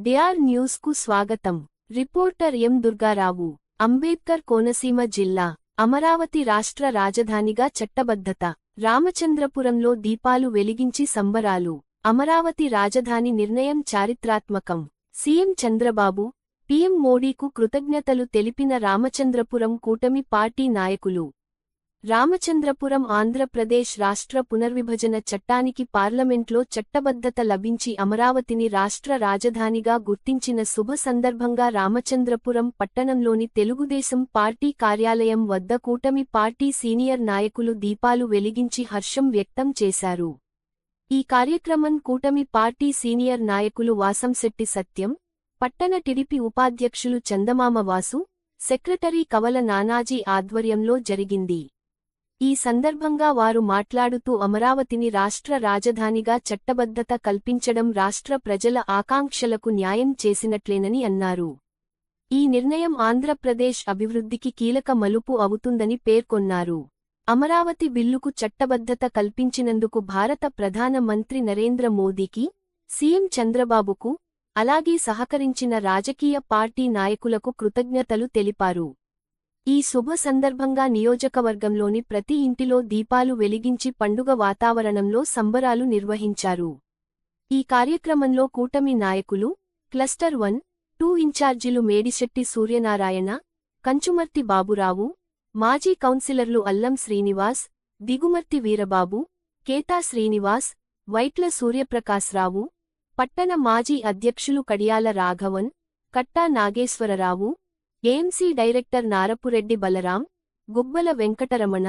DR news కు స్వాగతం. Reporter M Durga Rao. Ambedkar Konaseema జిల్లా అమరావతి రాష్ట్ర రాజధానిగా చట్టబద్ధత. రామచంద్రపురంలో దీపాలు వెలిగించి సంబరాలు. అమరావతి రాజధాని నిర్ణయం చారిత్రాత్మకం. సీఎం చంద్రబాబు, పీఎం మోడీకు కృతజ్ఞతలు తెలిపిన రామచంద్రపురం కూటమి పార్టీ నాయకులు. రామచంద్రపురం ఆంధ్రప్రదేశ్ రాష్ట్ర పునర్విభజన చట్టానికి పార్లమెంట్లో చట్టబద్ధత లభించి అమరావతిని రాష్ట్ర రాజధానిగా గుర్తించిన శుభ సందర్భంగా రామచంద్రపురం పట్టణంలోని తెలుగుదేశం పార్టీ కార్యాలయం వద్ద కూటమి పార్టీ సీనియర్ నాయకులు దీపాలు వెలిగించి హర్షం వ్యక్తం చేశారు. ఈ కార్యక్రమం కూటమి పార్టీ సీనియర్ నాయకులు వాసంశెట్టి సత్యం, పట్టణ టిడిపి ఉపాధ్యక్షులు చందమామ వాసు, సెక్రటరీ కవల నానాజీ ఆధ్వర్యంలో జరిగింది. ఈ సందర్భంగా వారు మాట్లాడుతూ అమరావతిని రాష్ట్ర రాజధానిగా చట్టబద్ధత కల్పించడం రాష్ట్ర ప్రజల ఆకాంక్షలకు న్యాయం చేసినట్లేనని అన్నారు. ఈ నిర్ణయం ఆంధ్రప్రదేశ్ అభివృద్ధికి కీలక మలుపు అవుతుందని పేర్కొన్నారు. అమరావతి బిల్లుకు చట్టబద్ధత కల్పించినందుకు భారత ప్రధాన మంత్రి నరేంద్ర మోదీకి, సీఎం చంద్రబాబుకు, అలాగే సహకరించిన రాజకీయ పార్టీ నాయకులకు కృతజ్ఞతలు తెలిపారు. ఈ శుభ సందర్భంగా నియోజకవర్గంలోని ప్రతి ఇంటిలో దీపాలు వెలిగించి పండుగ వాతావరణంలో సంబరాలు నిర్వహించారు. ఈ కార్యక్రమంలో కూటమి నాయకులు, క్లస్టర్ 1, 2 ఇన్ఛార్జీలు మేడిశెట్టి సూర్యనారాయణ, కంచుమర్తి బాబురావు, మాజీ కౌన్సిలర్లు అల్లం శ్రీనివాస్, దిగుమర్తి వీరబాబు, కేతా శ్రీనివాస్, వైట్ల సూర్యప్రకాశ్రావు, పట్టణ మాజీ అధ్యక్షులు కడియాల రాఘవన్, కట్టా నాగేశ్వరరావు, ఏఎంసీ డైరెక్టర్ నారపురెడ్డి బలరాం, గుబ్బల వెంకటరమణ,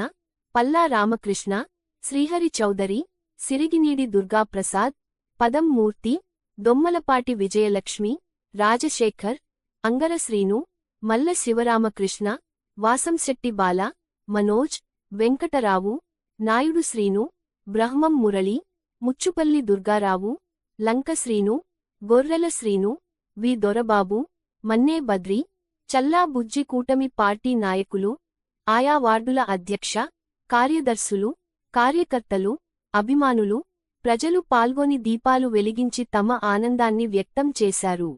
పల్లా రామకృష్ణ, శ్రీహరి చౌదరి, సిరిగినీడి దుర్గాప్రసాద్, పదం మూర్తి, దొమ్మలపాటి విజయలక్ష్మి, రాజశేఖర్, అంగర శ్రీను, మల్ల శివరామకృష్ణ, వాసంశెట్టి బాల, మనోజ్, వెంకటరావు, నాయుడు శ్రీను, బ్రహ్మం మురళి, ముచ్చుపల్లి దుర్గారావు, లంక శ్రీను, గొర్రెల శ్రీను, వి దొరబాబు, మన్నే బద్రి, చల్లా బుజ్జి కూటమి పార్టీ నాయకులు, ఆయా వార్డుల అధ్యక్ష, కార్యదర్శులు, కార్యకర్తలు, అభిమానులు, ప్రజలు పాల్గొని దీపాలు వెలిగించి తమ ఆనందాన్ని వ్యక్తం చేశారు.